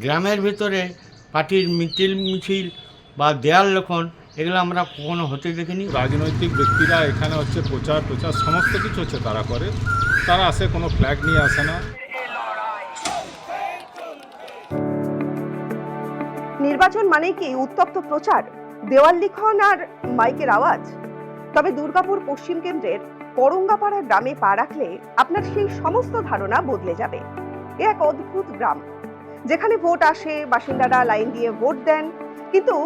গ্রামের ভিতরে পার্টির মিছিল বা দেয়াল লিখন এগুলো আমরা কখনো হতে দেখিনি। রাজনৈতিক ব্যক্তিরা এখানে হচ্ছে প্রচার সমস্ত কিছু হচ্ছে তারা করে, তারা আসে কোনো ফ্ল্যাগ নিয়ে আসে না। নির্বাচন মানেই কি উত্তপ্ত প্রচার, দেওয়াল লিখন আর মাইকের আওয়াজ? তবে দুর্গাপুর পশ্চিম কেন্দ্রের করঙ্গাপাড়া গ্রামে পা রাখলে আপনার সেই সমস্ত ধারণা বদলে যাবে। এ এক অদ্ভুত গ্রাম, যেখানে ভোট আসে, বাসিন্দারা লাইন দিয়ে ভোট দেন, কিন্তু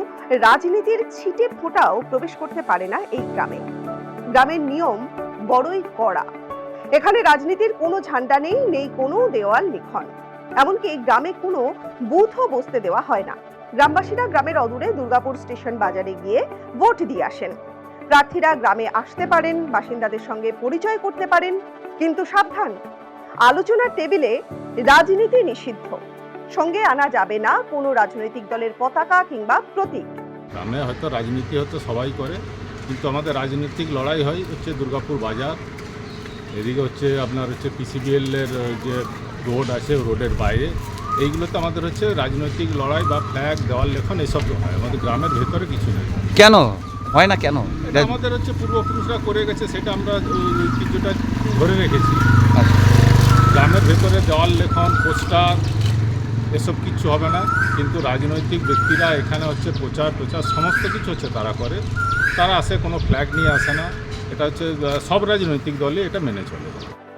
রাজনীতির ছিটে ফোঁটাও প্রবেশ করতে পারে না এই গ্রামে। গ্রামের নিয়ম বড়ই কড়া। এখানে রাজনীতির কোনো ঝান্ডা নেই, নেই কোনো দেওয়াল লিখন। এমনকি গ্রামে কোনো বুথও বসতে দেওয়া হয় না। গ্রামবাসীরা গ্রামের অদূরে দুর্গাপুর স্টেশন বাজারে গিয়ে ভোট দিয়ে আসেন। প্রার্থীরা গ্রামে আসতে পারেন, বাসিন্দাদের সঙ্গে পরিচয় করতে পারেন, কিন্তু সাবধান, আলোচনার টেবিলে রাজনীতি নিষিদ্ধ। সঙ্গে আনা যাবে না কোনো রাজনৈতিক দলের পতাকা কিংবা প্রতীক। গ্রামে হয়তো রাজনীতি হয়তো সবাই করে, কিন্তু আমাদের রাজনৈতিক লড়াই হয় হচ্ছে দুর্গাপুর বাজার, এদিকে হচ্ছে আপনার হচ্ছে পিসিবিএল এর যে রোড আছে রোডের বাইরে, এইগুলোতে আমাদের হচ্ছে রাজনৈতিক লড়াই বা ফ্ল্যাগ দেওয়াল লেখন এসব হয়। আমাদের গ্রামের ভেতরে কিছু নেই। কেন হয় না? কেন? এটা আমাদের হচ্ছে পূর্বপুরুষরা করে গেছে, সেটা আমরা কিছুটা ধরে রেখেছি। গ্রামের ভেতরে দেওয়াল লেখন, পোস্টার এসব কিচ্ছু হবে না, কিন্তু রাজনৈতিক ব্যক্তিরা এখানে হচ্ছে প্রচার সমস্ত কিছু হচ্ছে তারা করে, তারা আসে কোনো ফ্ল্যাগ নিয়ে আসে না। এটা হচ্ছে সব রাজনৈতিক দলই এটা মেনে চলে।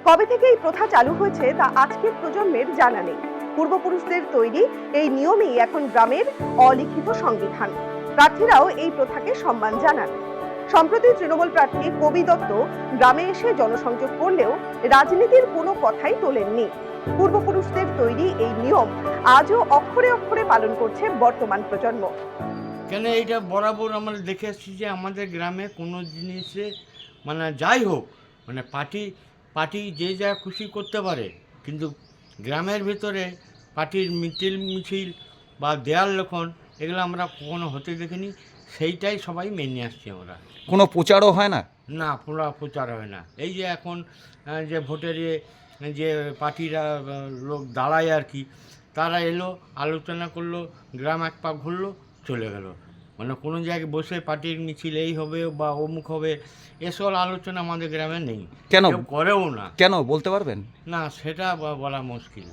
কবে থেকে এই প্রথা চালু হয়েছে তা আজকের প্রজন্মের জানা নেই। পূর্বপুরুষদের তৈরি এই নিয়মেই এখন গ্রামের অলিখিত সংবিধান। প্রার্থীরাও এই প্রথাকে সম্মান জানান। সম্প্রতি তৃণমূল প্রার্থী কবি দত্ত গ্রামে এসে জনসংযোগ করলেও রাজনীতির কোনো কথাই তোলেননি। পূর্বপুরুষদের তৈরি এই নিয়ম আজও অক্ষরে অক্ষরে পালন করছে বর্তমান প্রজন্ম। কেন এইটা বরাবর আমরা দেখে আসছি যে আমাদের গ্রামে কোনো জিনিসে মানে যাই হোক, মানে পার্টি যে যা খুশি করতে পারে, কিন্তু গ্রামের ভিতরে পার্টির মিছিল বা দেয়াল লিখন এগুলো আমরা কখনো হতে দেখিনি। সেইটাই সবাই মেনে আসছি আমরা। কোনো প্রচারও হয় না? না, পুরো প্রচার হয় না। এই যে এখন যে ভোটের যে পার্টিরা লোক দাঁড়ায় আর কি, তারা এলো, আলোচনা করলো, গ্রাম এক পা ঘুরলো, চলে গেল। মানে কোনো জায়গায় বসে পার্টির মিছিল এই হবে বা অমুক হবে, এসব আলোচনা আমাদের গ্রামে নেই। কেন করেও না। কেন বলতে পারবেন? না, সেটা বলা মুশকিল।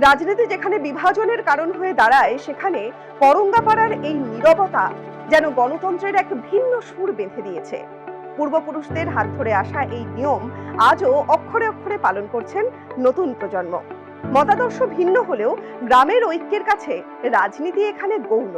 রাজনীতি যেখানে বিভাজনের কারণ হয়ে দাঁড়ায়, সেখানে করঙ্গাপাড়ার এই নীরবতা যেন গণতন্ত্রের এক ভিন্ন সুর বেঁধে দিয়েছে। পূর্বপুরুষদের হাত ধরে আসা এই নিয়ম আজও অক্ষরে অক্ষরে পালন করছেন নতুন প্রজন্ম। মতাদর্শ ভিন্ন হলেও গ্রামের ঐক্যের কাছে রাজনীতি এখানে গৌণ।